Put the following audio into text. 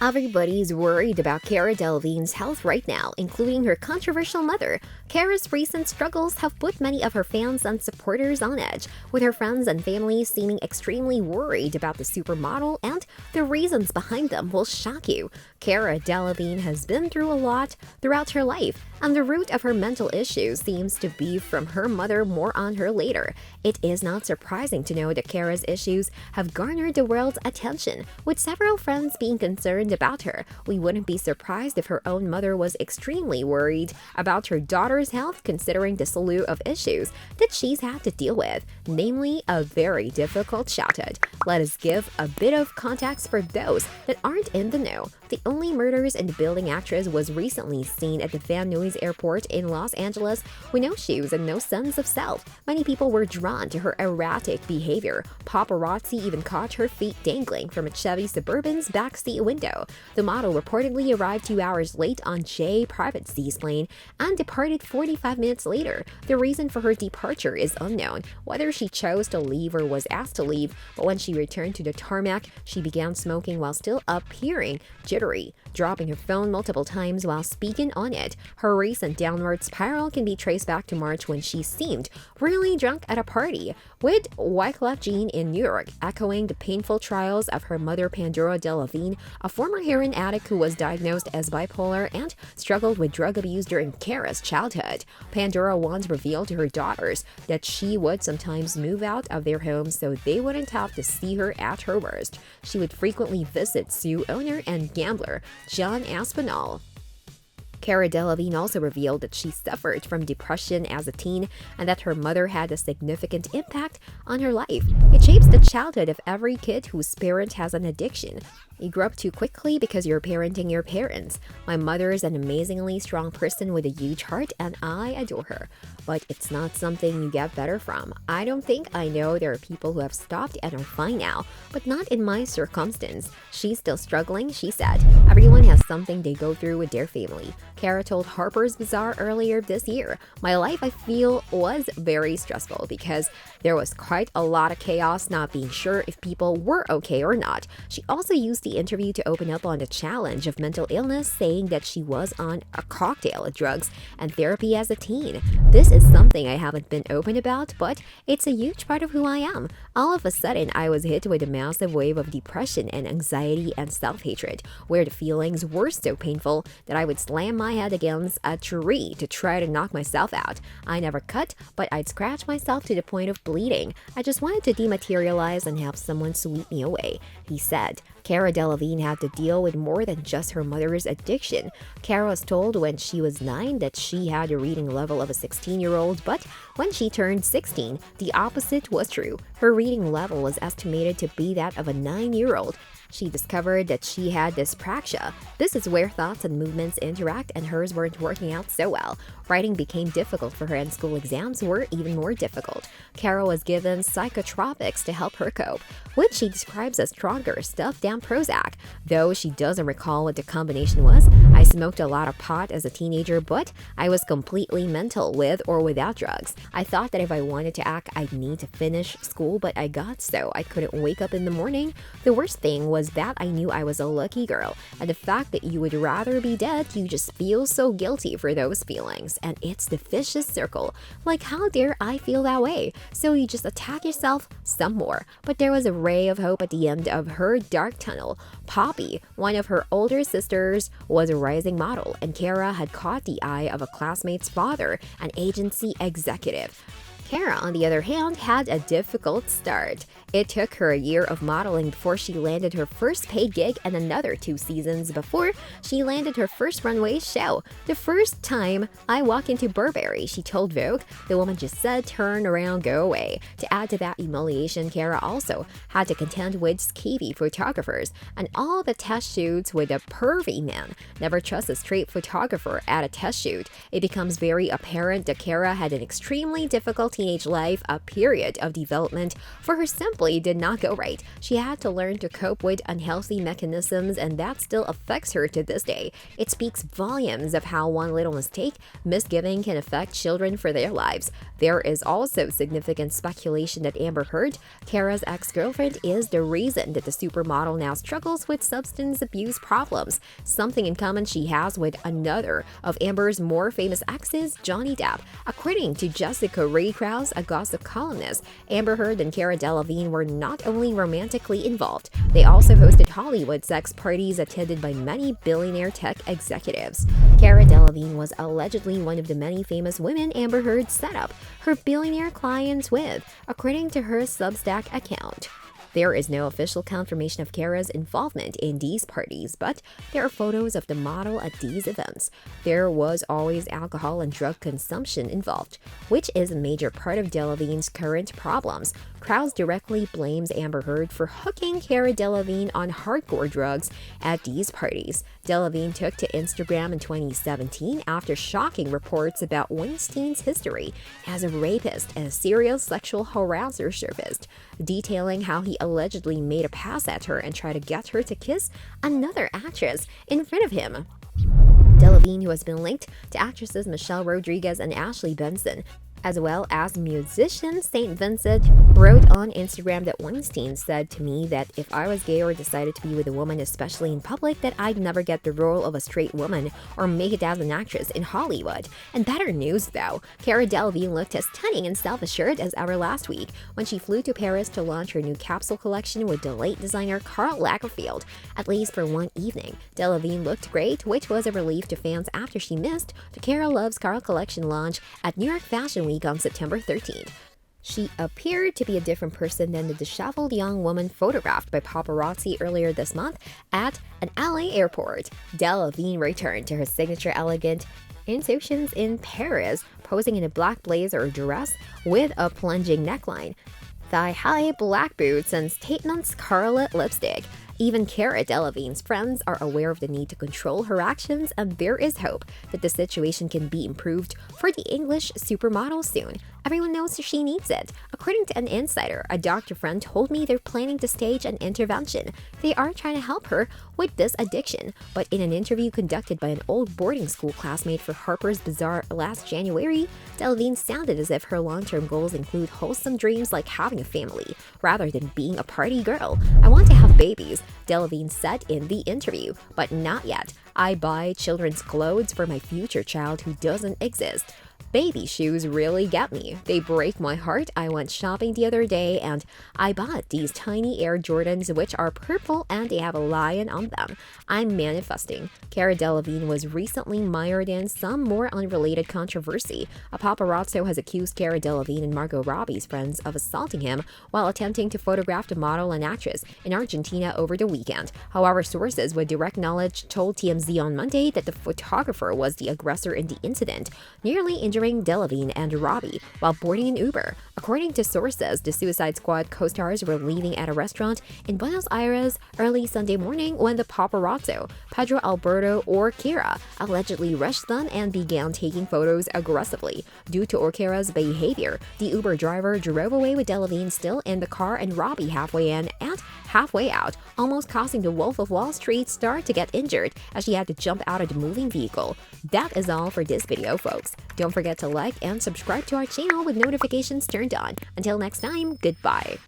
Everybody's worried about Cara Delevingne's health right now, including her controversial mother. Cara's recent struggles have put many of her fans and supporters on edge, with her friends and family seeming extremely worried about the supermodel, and the reasons behind them will shock you. Cara Delevingne has been through a lot throughout her life, and the root of her mental issues seems to be from her mother. More on her later. It is not surprising to know that Cara's issues have garnered the world's attention, with several friends being concerned about her. We wouldn't be surprised if her own mother was extremely worried about her daughter's health, considering the slew of issues that she's had to deal with, namely a very difficult childhood. Let us give a bit of context for those that aren't in the know. The only murders in the building actress was recently seen at the Van Nuys Airport in Los Angeles with no shoes and no sense of self. Many people were drawn to her erratic behavior. Paparazzi even caught her feet dangling from a Chevy Suburban's backseat window. The model reportedly arrived 2 hours late on Jay's private seaplane and departed 45 minutes later. The reason for her departure is unknown, whether she chose to leave or was asked to leave, but when she returned to the tarmac, she began smoking while still appearing jittery, dropping her phone multiple times while speaking on it. Her recent downward spiral can be traced back to March when she seemed really drunk at a party with Wyclef Jean in New York, echoing the painful trials of her mother Cara Delevingne, a former heroin addict who was diagnosed as bipolar and struggled with drug abuse during Cara's childhood. Pandora once revealed to her daughters that she would sometimes move out of their home so they wouldn't have to see her at her worst. She would frequently visit slew owner and gambler John Aspinall. Cara Delevingne also revealed that she suffered from depression as a teen and that her mother had a significant impact on her life. It shapes the childhood of every kid whose parent has an addiction. You grow up too quickly because you're parenting your parents. My mother is an amazingly strong person with a huge heart and I adore her. But it's not something you get better from. I don't think I know there are people who have stopped and are fine now, but not in my circumstance. She's still struggling, she said. Everyone has something they go through with their family. Cara told Harper's Bazaar earlier this year, "My life, I feel, was very stressful because there was quite a lot of chaos, not being sure if people were okay or not." She also used the interview to open up on the challenge of mental illness, saying that she was on a cocktail of drugs and therapy as a teen. "This is something I haven't been open about, but it's a huge part of who I am. All of a sudden, I was hit with a massive wave of depression and anxiety and self-hatred, where the feelings were so painful that I would slam my head against a tree to try to knock myself out. I never cut, but I'd scratch myself to the point of bleeding. I just wanted to dematerialize and have someone sweep me away," he said. Cara Delevingne had to deal with more than just her mother's addiction. Cara was told when she was 9 that she had a reading level of a 16-year-old, but when she turned 16, the opposite was true. Her reading level was estimated to be that of a 9-year-old. She discovered that she had dyspraxia. This is where thoughts and movements interact, and hers weren't working out so well. Writing became difficult for her and school exams were even more difficult. Cara was given psychotropics to help her cope, which she describes as stronger stuff than Prozac, though she doesn't recall what the combination was. "I smoked a lot of pot as a teenager, but I was completely mental with or without drugs. I thought that if I wanted to act, I'd need to finish school, but I got so I couldn't wake up in the morning. The worst thing was that I knew I was a lucky girl, and the fact that you would rather be dead, you just feel so guilty for those feelings, and it's the vicious circle. Like, how dare I feel that way? So you just attack yourself some more." But there was a ray of hope at the end of her dark tunnel. Poppy, one of her older sisters, was a rising model, and Cara had caught the eye of a classmate's father, an agency executive. Cara, on the other hand, had a difficult start. It took her a year of modeling before she landed her first paid gig and another 2 seasons before she landed her first runway show. "The first time I walked into Burberry," she told Vogue, "the woman just said, 'Turn around, go away.'" To add to that humiliation, Cara also had to contend with skeevy photographers and all the test shoots with a pervy man. Never trust a straight photographer at a test shoot. It becomes very apparent that Cara had an extremely difficult teenage life, a period of development for her simply did not go right. She had to learn to cope with unhealthy mechanisms, and that still affects her to this day. It speaks volumes of how one little mistake, misgiving can affect children for their lives. There is also significant speculation that Amber Heard, Cara's ex-girlfriend, is the reason that the supermodel now struggles with substance abuse problems, something in common she has with another of Amber's more famous exes, Johnny Depp. According to Jessica Ray Krause, a gossip columnist, Amber Heard and Cara Delevingne were not only romantically involved, they also hosted Hollywood sex parties attended by many billionaire tech executives. Cara Delevingne was allegedly one of the many famous women Amber Heard set up her billionaire clients with, according to her Substack account. There is no official confirmation of Cara's involvement in these parties, but there are photos of the model at these events. There was always alcohol and drug consumption involved, which is a major part of Delevingne's current problems. Krause directly blames Amber Heard for hooking Cara Delevingne on hardcore drugs at these parties. Delevingne took to Instagram in 2017 after shocking reports about Weinstein's history as a rapist and a serial sexual harasser surfaced, detailing how he allegedly made a pass at her and tried to get her to kiss another actress in front of him. Delevingne, who has been linked to actresses Michelle Rodriguez and Ashley Benson, as well as musician St. Vincent, wrote on Instagram that Weinstein said to me that if I was gay or decided to be with a woman, especially in public, that I'd never get the role of a straight woman or make it as an actress in Hollywood. And better news though, Cara Delevingne looked as stunning and self-assured as ever last week when she flew to Paris to launch her new capsule collection with the late designer Karl Lagerfeld, at least for one evening. Delevingne looked great, which was a relief to fans after she missed the Cara Loves Karl collection launch at New York Fashion Week on September 13th. She appeared to be a different person than the disheveled young woman photographed by paparazzi earlier this month at an LA airport. Delevingne returned to her signature elegant intuitions in Paris, posing in a black blazer or dress with a plunging neckline, thigh-high black boots, and statement scarlet lipstick. Even Cara Delevingne's friends are aware of the need to control her actions, and there is hope that the situation can be improved for the English supermodel soon. Everyone knows she needs it. According to an insider, a doctor friend told me they're planning to stage an intervention. They are trying to help her with this addiction. But in an interview conducted by an old boarding school classmate for Harper's Bazaar last January, Delevingne sounded as if her long-term goals include wholesome dreams like having a family, rather than being a party girl. I want to have babies, Delevingne said in the interview, but not yet. I buy children's clothes for my future child who doesn't exist. Baby shoes really get me. They break my heart. I went shopping the other day and I bought these tiny Air Jordans, which are purple and they have a lion on them. I'm manifesting. Cara Delevingne was recently mired in some more unrelated controversy. A paparazzo has accused Cara Delevingne and Margot Robbie's friends of assaulting him while attempting to photograph the model and actress in Argentina over the weekend. However, sources with direct knowledge told TMZ on Monday that the photographer was the aggressor in the incident, nearly injuring Delevingne and Robbie while boarding an Uber. According to sources, the Suicide Squad co-stars were leaving at a restaurant in Buenos Aires early Sunday morning when the paparazzo, Pedro Alberto Orquera, allegedly rushed them and began taking photos aggressively. Due to Orquera's behavior, the Uber driver drove away with Delevingne still in the car and Robbie halfway in and halfway out, almost causing the Wolf of Wall Street star to get injured as she had to jump out of the moving vehicle. That is all for this video, folks. Don't forget to like and subscribe to our channel with notifications turned on. Until next time, goodbye.